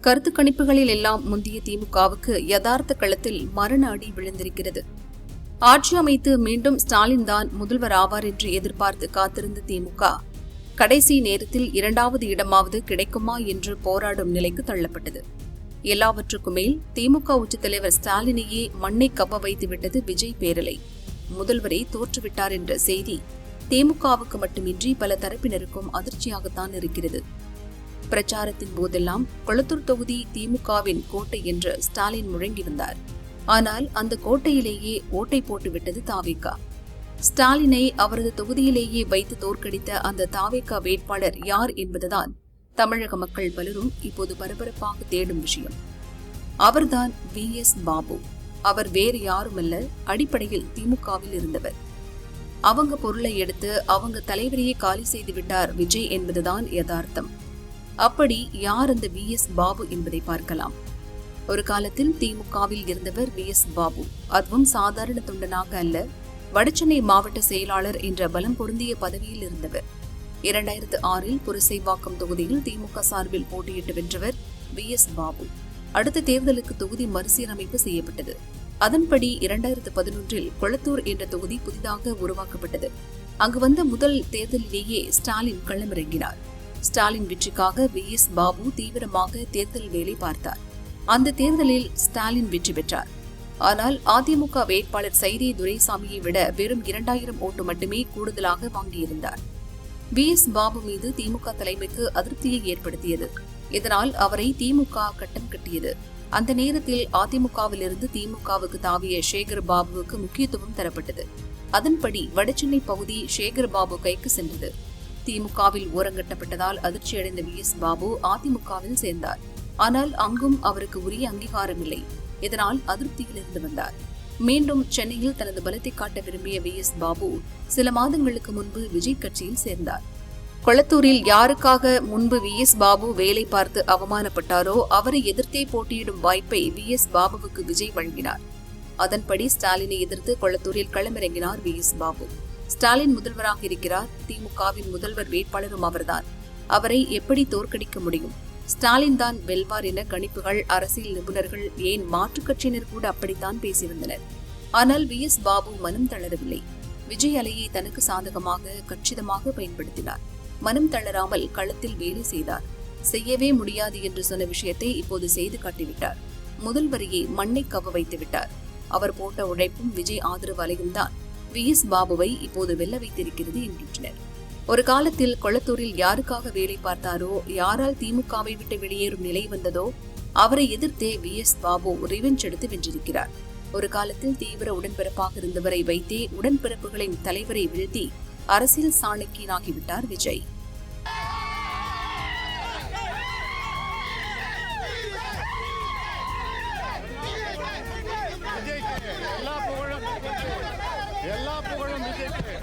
கருத்து கணிப்புகளில் எல்லாம் முந்தைய திமுகவுக்கு யதார்த்த களத்தில் மரண அடி விழுந்திருக்கிறது. ஆட்சி அமைத்து மீண்டும் ஸ்டாலின் தான் முதல்வர் ஆவார் என்று எதிர்பார்த்து காத்திருந்த திமுக கடைசி நேரத்தில் 2வது இடமாவது கிடைக்குமா என்று போராடும் நிலைக்கு தள்ளப்பட்டது. எல்லாவற்றுக்கும் மேல் திமுக உச்சத்தலைவர் ஸ்டாலினையே மண்ணை கவ்வ வைத்துவிட்டது விஜய் பேரலை. முதல்வரை தோற்றுவிட்டார் என்ற செய்தி திமுகவுக்கு மட்டுமின்றி பல தரப்பினருக்கும் அதிர்ச்சியாகத்தான் இருக்கிறது. பிரச்சாரத்தின் போதெல்லாம் கொளத்தூர் தொகுதி திமுகவின் கோட்டை என்று ஸ்டாலின் முழங்கி வந்தார். ஆனால் அந்த கோட்டையிலேயே ஓட்டை போட்டுவிட்டது தாவேக. ஸ்டாலினை அவரது தொகுதியிலேயே வைத்து தோற்கடித்த அந்த தாவேக வேட்பாளர் யார் என்பதுதான் தமிழக மக்கள் பலரும் இப்போது பரபரப்பாக தேடும் விஷயம். அவர்தான் VS பாபு. அவர் வேறு யாருமல்ல, அடிப்படையில் திமுகவில் இருந்தவர். அவங்க பொருளை எடுத்து அவங்க தலைவரையே காலி செய்து விட்டார் விஜய் என்பதுதான் யதார்த்தம். அப்படி யார் அந்த VS பாபு என்பதை பார்க்கலாம். ஒரு காலத்தில் திமுகவில் இருந்தவர் VS பாபு. அதுவும் சாதாரண தொண்டனாக அல்ல, வடசென்னை மாவட்ட செயலாளர் என்ற பலம் பொருந்திய பதவியில் இருந்தவர். 2006இல் புரசைவாக்கம் தொகுதியில் திமுக சார்பில் போட்டியிட்டு வென்றவர் VS பாபு. அடுத்த தேர்தலுக்கு தொகுதி மறுசீரமைப்பு செய்யப்பட்டது. அதன்படி 2011இல் கொளத்தூர் என்ற தொகுதி புதிதாக உருவாக்கப்பட்டது. அங்கு வந்த முதல் தேர்தலிலேயே ஸ்டாலின் களமிறங்கினார். ஸ்டாலின் வெற்றிக்காக VS பாபு தீவிரமாக தேர்தல் வேலை பார்த்தார். அந்த தேர்தலில் ஸ்டாலின் வெற்றி பெற்றார். ஆனால் அதிமுக வேட்பாளர் சைதே துரைசாமியை விட வெறும் 2000 ஓட்டு மட்டுமே கூடுதலாக வாங்கியிருந்தார். VS பாபு மீது திமுக தலைமைக்கு அதிருப்தியை ஏற்படுத்தியது. இதனால் அவரை திமுக கட்டம் கட்டியது. அந்த நேரத்தில் அதிமுகவிலிருந்து திமுகவுக்கு தாவிய சேகர் பாபுவுக்கு முக்கியத்துவம் தரப்பட்டது. அதன்படி வடசென்னை பகுதி சேகர் பாபு கைக்கு சென்றது. திமுகவில் ஓரங்கட்டப்பட்டதால் அதிர்ச்சியடைந்த VS பாபு அதிமுகவில் சேர்ந்தார். ஆனால் அங்கும் அவருக்கு உரிய அங்கீகாரம் இல்லை. இதனால் அதிருப்தியில் இருந்து வந்தார். மீண்டும் சென்னையில் தனது பலத்தை காட்ட விரும்பிய VS பாபு சில மாதங்களுக்கு முன்பு விஜய் கட்சியில் சேர்ந்தார். கொளத்தூரில் யாருக்காக முன்பு VS பாபு வேலை பார்த்து அவமானப்பட்டாரோ அவரை எதிர்த்தே போட்டியிடும் வாய்ப்பை VS பாபுவுக்கு விஜய் வழங்கினார். அதன்படி ஸ்டாலினை எதிர்த்து கொளத்தூரில் களமிறங்கினார் VS பாபு. ஸ்டாலின் முதல்வராக இருக்கிறார். திமுகவின் முதல்வர் வேட்பாளரும் அவர்தான். அவரை எப்படி தோற்கடிக்க முடியும்? ஸ்டாலின் தான் வெல்வார் என கணிப்புகள், அரசியல் நிபுணர்கள், ஏன் மாற்றுக் கட்சியினர் கூட அப்படித்தான் பேசி வந்தனர். ஆனால் VS பாபு மனம் தளரவில்லை. விஜய் அலையை தனக்கு சாதகமாக கச்சிதமாக பயன்படுத்தினார். மனம் தளராமல் களத்தில் வேலை செய்தார். செய்யவே முடியாது என்று சொன்ன விஷயத்தை இப்போது செய்து காட்டிவிட்டார். முதல்வரையே மண்ணை கவ வைத்து விட்டார். அவர் போட்ட உழைப்பும் விஜய் ஆதரவு அலையும் தான் VS பாபுவை இப்போது வெல்ல வைத்திருக்கிறது என்கின்றனர். ஒரு காலத்தில் கொளத்தூரில் யாருக்காக வேலை பார்த்தாரோ, யாரால் திமுகவை விட்டு வெளியேறும் நிலை வந்ததோ அவரை எதிர்த்தே VS பாபு ரிவெஞ்ச் எடுத்து வென்றிருக்கிறார். ஒரு காலத்தில் தீவிர உடன்பிறப்பாக இருந்தவரை வைத்தே உடன்பிறப்புகளின் தலைவரை வீழ்த்தி அரசியல் சாணக்கியனாகிவிட்டார் விஜய். எல்லா புகழும் விஜய்க்கு.